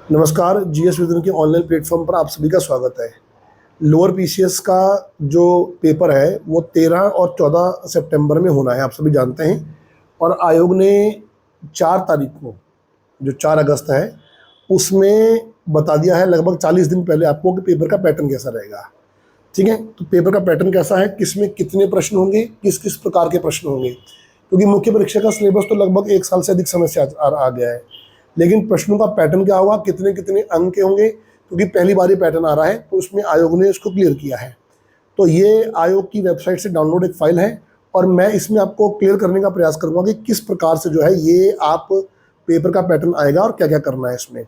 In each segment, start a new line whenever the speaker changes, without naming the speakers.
नमस्कार। GS vision के online platform पर आप सभी का स्वागत है। लोअर पीसीएस का जो पेपर है वो 13 और 14 सितंबर में होना है, आप सभी जानते हैं। और आयोग ने 4 तारीख को, जो 4 अगस्त है, उसमें बता दिया है लगभग 40 दिन पहले आपको कि पेपर का पैटर्न कैसा रहेगा। ठीक है, तो पेपर का पैटर्न कैसा है, किसमें कितने प्रश्न होंगे, किस किस प्रकार के प्रश्न होंगे, क्योंकि मुख्य परीक्षा का सिलेबस तो लगभग 1 साल से अधिक समय से आ गया है। लेकिन प्रश्नों का पैटर्न क्या होगा, कितने कितने अंक के होंगे, क्योंकि पहली बार ये पैटर्न आ रहा है, तो उसमें आयोग ने इसको क्लियर किया है। तो ये आयोग की वेबसाइट से डाउनलोड एक फाइल है और मैं इसमें आपको क्लियर करने का प्रयास करूंगा कि किस प्रकार से जो है ये आप पेपर का पैटर्न आएगा और क्या क्या करना है इसमें।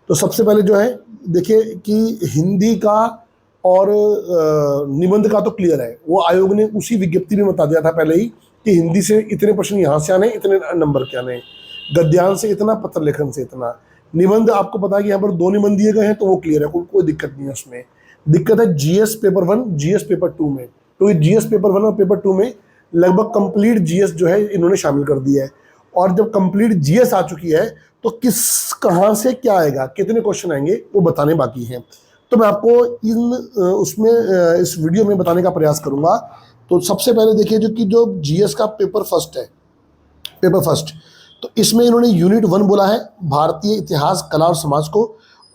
तो सबसे पहले जो है देखिए कि हिंदी का और निबंध का तो क्लियर है, वो आयोग ने उसी विज्ञप्ति में बता दिया था पहले ही कि हिंदी से इतने प्रश्न यहाँ से आने, इतने नंबर के आने, गद्यांश से इतना, पत्र लेखन से इतना। निबंध आपको पता है कि यहाँ पर 2 निबंध दिए गए हैं, तो वो क्लियर है, कोई दिक्कत नहीं है उसमें। दिक्कत है जीएस पेपर 1 जीएस पेपर 2 में। तो ये जीएस पेपर 1 और पेपर 2 में लगभग कंप्लीट जीएस जो है इन्होंने शामिल कर दिया है। और जब कंप्लीट जीएस आ चुकी है तो कहाँ से क्या आएगा, कितने क्वेश्चन आएंगे, वो बताने बाकी हैं। तो मैं आपको इस वीडियो में बताने का प्रयास करूंगा। तो सबसे पहले देखिए जो जीएस का पेपर फर्स्ट, तो इसमें इन्होंने यूनिट 1 बोला है, भारतीय इतिहास कला और समाज को,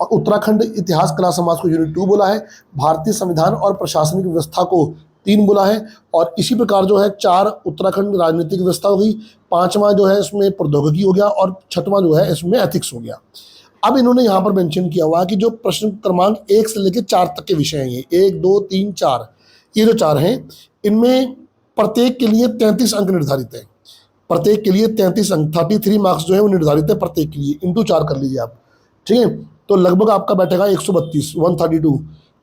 और उत्तराखंड इतिहास कला समाज को यूनिट 2 बोला है, भारतीय संविधान और प्रशासनिक व्यवस्था को 3 बोला है, और इसी प्रकार जो है 4 उत्तराखंड राजनीतिक व्यवस्था हो गई, 5वां जो है इसमें प्रौद्योगिकी हो गया, और 6वां जो है इसमें एथिक्स हो गया। अब इन्होंने यहाँ पर मेंशन किया हुआ है कि जो प्रश्न क्रमांक 1 से लेकर 4 तक के विषय हैं, ये 1 2 3 4, ये जो 4 हैं, इनमें प्रत्येक के लिए 33 अंक निर्धारित है। प्रत्येक के लिए 33 अंक, 33 मार्क्स जो है वो निर्धारित है प्रत्येक के लिए, इंटू 4 कर लीजिए आप। ठीक है, तो लगभग आपका बैठेगा 132, 132।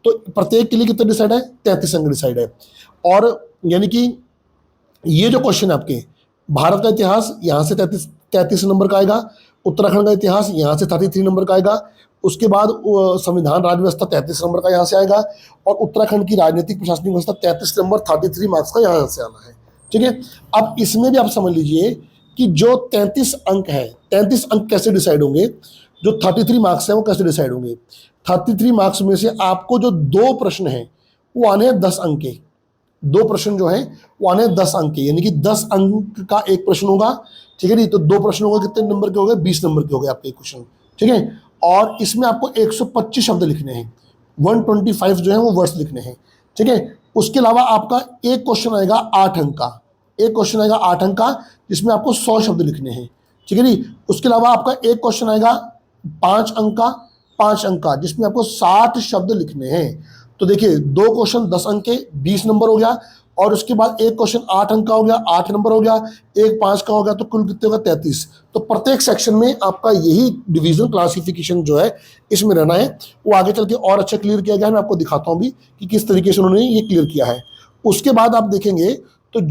तो प्रत्येक के लिए कितना डिसाइड है, 33 अंक डिसाइड है। और यानी कि ये जो क्वेश्चन है आपके, भारत का इतिहास यहाँ से 33 नंबर का आएगा, उत्तराखंड का इतिहास यहाँ से 33 नंबर का आएगा, उसके बाद संविधान राज्य व्यवस्था 33 नंबर का यहाँ से आएगा, और उत्तराखंड की राजनीतिक प्रशासनिक व्यवस्था 33 नंबर, 33 मार्क्स का यहाँ से आना है। ठीक है, अब इसमें भी आप समझ लीजिए कि जो 33 अंक है, 33 अंक कैसे डिसाइड होंगे, जो 33 मार्क्स है वो कैसे डिसाइड होंगे। 33 मार्क्स में से आपको जो 2 प्रश्न हैं वो आने हैं 10 अंक के। 2 प्रश्न जो हैं वो आने हैं 10 अंक के, यानी कि 10 अंक का एक प्रश्न होगा। ठीक है, नहीं तो 2 प्रश्न होगा, कितने नंबर के हो गए, 20 नंबर के हो गए आपके क्वेश्चन। ठीक है, और इसमें आपको 125 शब्द लिखने हैं, 125 जो है वो वर्ड्स लिखने हैं। ठीक है, उसके अलावा आपका एक क्वेश्चन आएगा 8 अंक का, एक क्वेश्चन आएगा 8 अंक का, जिसमें आपको 100 शब्द लिखने हैं। ठीक है जी, उसके अलावा आपका एक क्वेश्चन आएगा 5 अंक का, 5 अंक का, जिसमें आपको 60 शब्द लिखने हैं। तो देखिए 2 क्वेश्चन 10 अंक के, 20 नंबर हो गया, और उसके बाद एक क्वेश्चन 8 अंक का हो गया, 8 नंबर हो गया, एक 5 का हो गया, तो कुल कितने होगा, 33। तो प्रत्येक सेक्शन में आपका यही डिवीजन क्लासिफिकेशन जो है इसमें रहना है। वो आगे चल के और अच्छा क्लियर किया गया है, मैं आपको दिखाता हूँ भी कि किस तरीके से उन्होंने ये क्लियर किया है। उसके बाद आप देखेंगे तो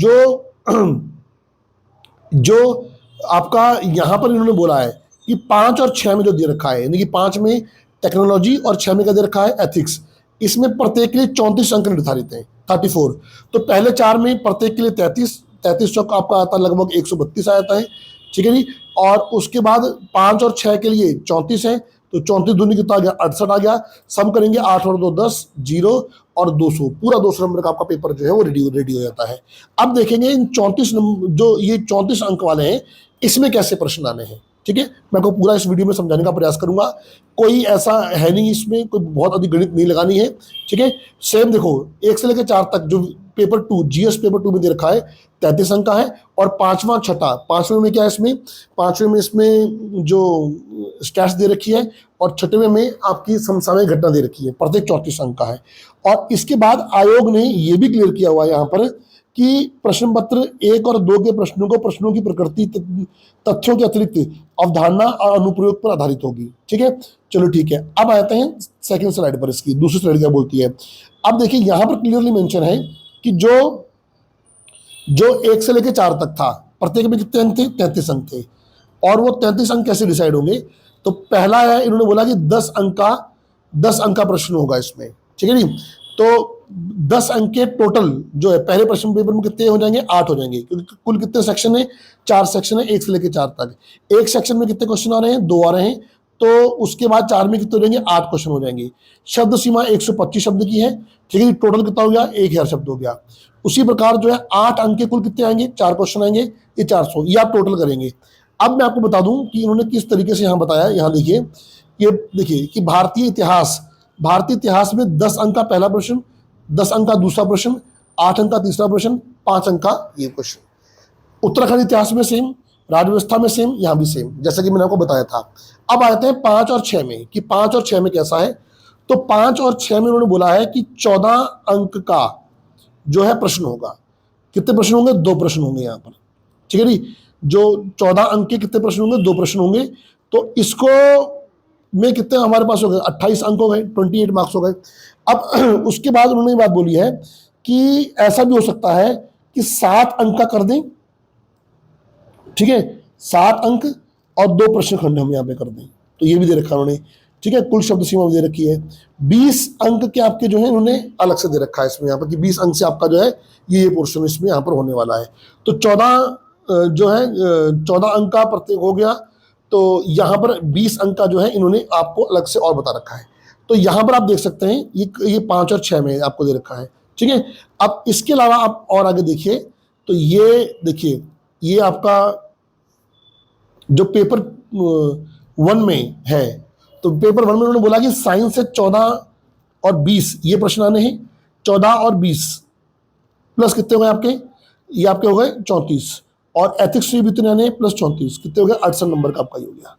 जो आपका यहाँ पर इन्होंने बोला है कि 5 और 6 में जो दे रखा है, यानी कि 5 में टेक्नोलॉजी और 6 में क्या दे रखा है, एथिक्स, इसमें प्रत्येक के लिए 34 अंक निर्धारित हैं, 34। तो पहले 4 में प्रत्येक के लिए 33 चौक आपका आता है, लगभग 132 आ जाता है। ठीक है जी, और उसके बाद 5 और 6 के लिए 34 है, तो 34 दूनी कितना आ गया, 68 आ गया। सम करेंगे 8 और 2 10, 0 और 200, पूरा 200 नंबर का आपका पेपर जो है वो रेडी हो जाता है। अब देखेंगे इन 34 नंबर, जो ये 34 अंक वाले हैं, इसमें कैसे प्रश्न आने हैं। ठीक है, मैं आपको पूरा इस वीडियो में समझाने का प्रयास करूंगा। कोई ऐसा है नहीं, इसमें कोई बहुत अधिक गणित नहीं लगानी है। ठीक है, सेम देखो 1 से लेकर 4 तक जो पेपर 2 जीएस पेपर 2 में दे रखा है 33 अंक का है, और 5वां 6ठा, 5वें में क्या है, इसमें 5वें में इसमें जो स्टैट्स दे रखी है, और 6वें में आपकी समसामयिक घटना दे रखी है, प्रत्येक 34 अंक का है। और इसके बाद आयोग ने यह भी क्लियर किया हुआ है यहाँ पर कि प्रश्न पत्र 1 और 2 के प्रश्नों को प्रश्नों की प्रकृति, तथ्यों के अतिरिक्त अवधारणा और अनुप्रयोग पर आधारित होगी। ठीक है, चलो ठीक है। अब आते हैं सेकंड स्लाइड पर, इसकी दूसरी स्लाइड क्या बोलती है। अब देखिए यहाँ पर क्लियरली मेंशन है कि जो 1 से लेकर 4 तक था, प्रत्येक में कितने अंक थे, 33 अंक थे। और वो 33 अंक कैसे डिसाइड होंगे, तो पहला है, इन्होंने बोला कि 10 अंक का प्रश्न होगा इसमें। ठीक है नहीं, तो 10 अंक के टोटल जो है पहले प्रश्न पेपर में कितने हो जाएंगे, 8 हो जाएंगे, क्योंकि कुल कितने सेक्शन है, 4 सेक्शन है, 1 से लेकर 4 तक। एक सेक्शन में कितने क्वेश्चन आ रहे हैं, 2 आ रहे हैं, तो उसके बाद 4 में कितने हो जाएंगे, 8 क्वेश्चन हो जाएंगे। शब्द सीमा 125 शब्द की है, ठीक है, टोटल कितना हो गया, 1000 शब्द हो गया। उसी प्रकार जो है 8 अंक के कुल कितने आएंगे, 4 क्वेश्चन आएंगे, ये 400, ये आप टोटल करेंगे। अब मैं आपको बता दूं कि इन्होंने किस तरीके से यहाँ बताया। यहाँ देखिए, ये देखिए कि भारतीय इतिहास में 10 अंक का पहला प्रश्न, 10 अंक का दूसरा प्रश्न, 8 अंक का तीसरा प्रश्न, 5 अंक का ये क्वेश्चन। उत्तराखंड इतिहास में सेम, राज्य व्यवस्था में सेम, यहाँ भी सेम, जैसा कि मैंने आपको बताया था। अब आते हैं 5 और 6 में, कि 5 और 6 में कैसा है। तो 5 और 6 में उन्होंने बोला है कि 14 अंक का जो है प्रश्न होगा। कितने प्रश्न होंगे, 2 प्रश्न होंगे यहाँ पर, ठीक है जी। जो 14 अंक के कितने प्रश्न होंगे, 2 प्रश्न होंगे। तो इसको में कितने हमारे पास हो गए, 28 अंक हो गए, 28 मार्क्स हो गए। अब उसके बाद उन्होंने बात बोली है कि ऐसा भी हो सकता है कि 7 अंक का कर दें, ठीक है, 7 अंक और 2 प्रश्न खंड हम यहाँ पे कर दें, तो ये भी दे रखा उन्होंने, ठीक है। कुल शब्द सीमा भी दे रखी है। 20 अंक के आपके जो है उन्होंने अलग से दे रखा है इसमें, यहाँ पर कि 20 अंक से आपका जो है ये पोर्शन इसमें यहाँ पर होने वाला है। तो 14 जो है 14 अंक का प्रत्येक हो गया। तो यहाँ पर 20 अंक का जो है इन्होंने आपको अलग से और बता रखा है। तो यहाँ पर आप देख सकते हैं ये 5 और 6 में आपको दे रखा है, ठीक है। अब इसके अलावा आप और आगे देखिए, तो ये देखिए, ये आपका जो पेपर 1 में है, तो पेपर 1 में उन्होंने बोला कि साइंस से 14 और 20 ये प्रश्न आने हैं। 14 और 20 प्लस कितने हो गए आपके, ये आपके हो गए 34, और एथिक्स से भी कितने आने हैं, प्लस 34, कितने हो गए, 68 नंबर का आपका ही हो गया,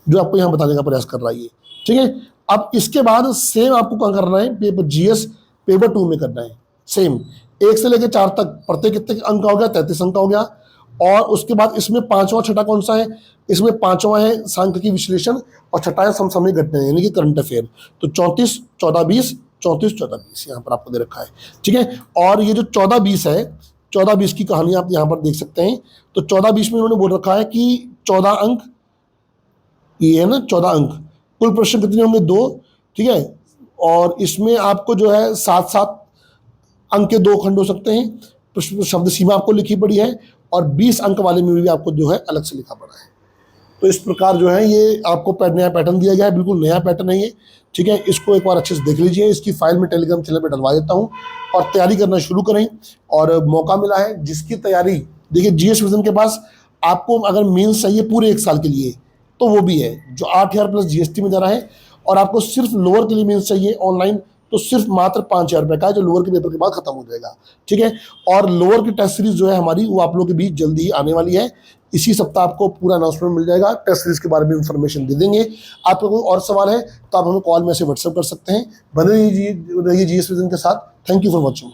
जो आपको यहाँ बताने का प्रयास कर रहा है ये, ठीक है। अब इसके बाद सेम आपको कहाँ करना है, पेपर जीएस पेपर 2 में करना है। सेम 1 से लेकर 4 तक प्रत्येक कितने अंक का हो गया, 33 अंक का हो गया। और उसके बाद इसमें 5वां छठा कौन सा है, इसमें 5वां है सांख्यिकी विश्लेषण, और छठा है समसामयिक घटनाएं यानी कि करंट अफेयर। तो 34 14 20 34 14 20 यहाँ पर आपको दे रखा है, ठीक है। और ये जो 14 20 है, 14 20 की कहानी आप यहाँ पर देख सकते हैं। तो 14 20 में उन्होंने बोल रखा है कि 14 अंक, ये है ना 14 अंक, कुल प्रश्न कितने होंगे, 2, ठीक है। और इसमें आपको जो है 7-7 अंक के 2 खंड हो सकते हैं। शब्द सीमा आपको लिखी पड़ी है, और 20 अंक वाले में भी आपको जो है अलग से लिखा पड़ा है। तो इस प्रकार जो है ये आपको नया पैटर्न दिया गया है, बिल्कुल नया पैटर्न है ये, ठीक है। इसको एक बार अच्छे से देख लीजिए, इसकी फाइल में टेलीग्राम चैनल पे डलवा देता हूँ, और तैयारी करना शुरू करें। और मौका मिला है जिसकी तैयारी, देखिए जीएस विजन के पास आपको अगर मेंस चाहिए पूरे 1 साल के लिए तो वो भी है, जो 8000 प्लस जीएसटी में जा रहा है। और आपको सिर्फ लोअर के लिए मेंस चाहिए ऑनलाइन, तो सिर्फ मात्र 5000 रुपये का है, जो लोअर के पेपर के बाद खत्म हो जाएगा, ठीक है। और लोअर की टेस्ट सीरीज जो है हमारी, वो आप लोगों के बीच जल्दी ही आने वाली है। इसी सप्ताह आपको पूरा अनाउंसमेंट मिल जाएगा, टेस्ट सीरीज के बारे में इंफॉर्मेशन दे देंगे। आपको कोई और सवाल है तो आप हमें कॉल में से व्हाट्सएप कर सकते हैं। बने रहिए जीएस विजन के साथ। Thank you for watching.